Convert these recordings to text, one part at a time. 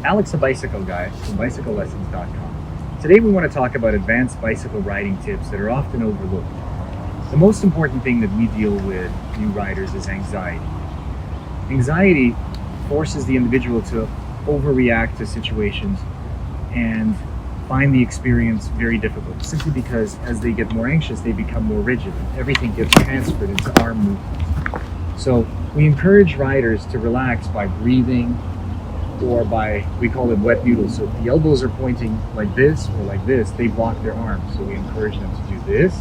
Alex the Bicycle Guy from BicycleLessons.com. Today we want to talk about advanced bicycle riding tips that are often overlooked. The most important thing that we deal with new riders is anxiety. Anxiety forces the individual to overreact to situations and find the experience very difficult, simply because as they get more anxious, they become more rigid. Everything gets transferred into arm movement. So we encourage riders to relax by breathing, or by, we call it wet noodle. So if the elbows are pointing like this or like this, they block their arms. So we encourage them to do this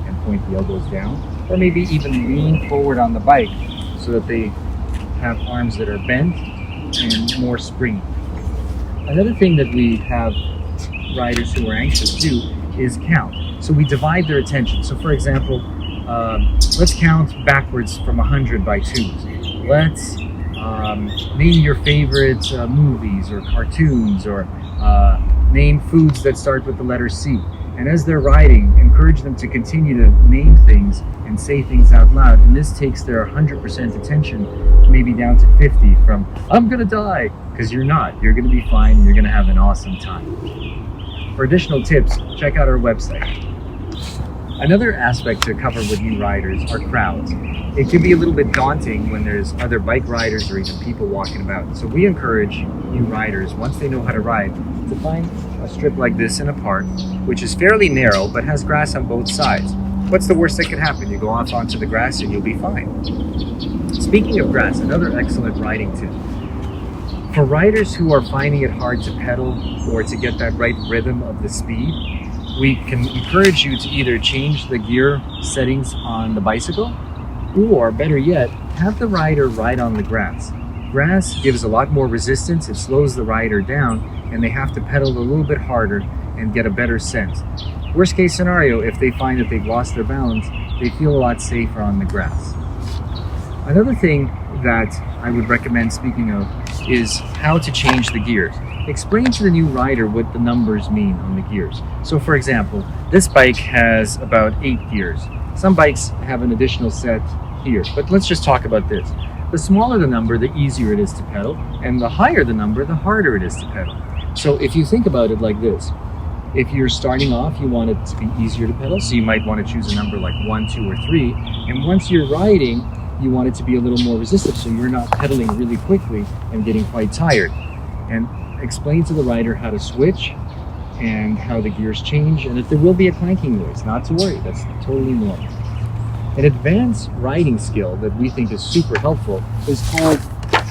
and point the elbows down, or maybe even lean forward on the bike so that they have arms that are bent and more springy. Another thing that we have riders who are anxious do is count. So we divide their attention. So for example, let's count backwards from 100 by twos. Let's name your favorite movies or cartoons, or name foods that start with the letter C. And as they're riding, encourage them to continue to name things and say things out loud. And this takes their 100% attention maybe down to 50 from, I'm gonna die, because you're not. You're gonna be fine and you're gonna have an awesome time. For additional tips, check out our website. Another aspect to cover with new riders are crowds. It can be a little bit daunting when there's other bike riders or even people walking about. So we encourage new riders, once they know how to ride, to find a strip like this in a park, which is fairly narrow but has grass on both sides. What's the worst that could happen? You go off onto the grass and you'll be fine. Speaking of grass, another excellent riding tip. For riders who are finding it hard to pedal or to get that right rhythm of the speed, we can encourage you to either change the gear settings on the bicycle, or better yet, have the rider ride on the grass. Grass gives a lot more resistance, it slows the rider down, and they have to pedal a little bit harder and get a better sense. Worst case scenario, if they find that they've lost their balance, they feel a lot safer on the grass. Another thing that I would recommend, speaking of, is how to change the gears. Explain to the new rider what the numbers mean on the gears. So for example, this bike has about 8 gears. Some bikes have an additional set here, but let's just talk about this. The smaller the number, the easier it is to pedal, and the higher the number, the harder it is to pedal. So if you think about it like this, if you're starting off, you want it to be easier to pedal, so you might want to choose a number like 1, 2, or 3, and once you're riding, you want it to be a little more resistive, so you're not pedaling really quickly and getting quite tired. And explain to the rider how to switch and how the gears change, and if there will be a clanking noise, not to worry, that's totally normal. An advanced riding skill that we think is super helpful is called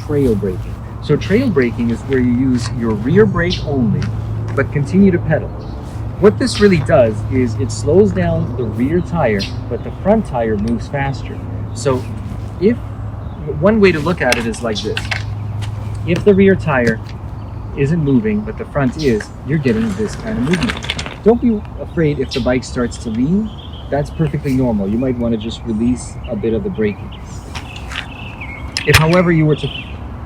trail braking. So trail braking is where you use your rear brake only, but continue to pedal. What this really does is it slows down the rear tire, but the front tire moves faster. So if one way to look at it is like this: if the rear tire isn't moving, but the front is, you're getting this kind of movement. Don't be afraid if the bike starts to lean. That's perfectly normal. You might want to just release a bit of the braking. If, however, you were to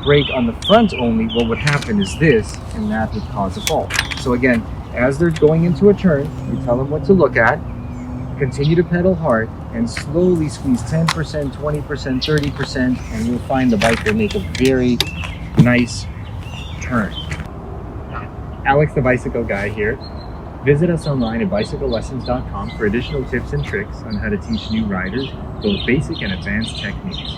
brake on the front only, what would happen is this, and that would cause a fall. So again, as they're going into a turn, you tell them what to look at, continue to pedal hard, and slowly squeeze 10%, 20%, 30%, and you'll find the bike will make a very nice turn. Alex the Bicycle Guy here. Visit us online at BicycleLessons.com for additional tips and tricks on how to teach new riders both basic and advanced techniques.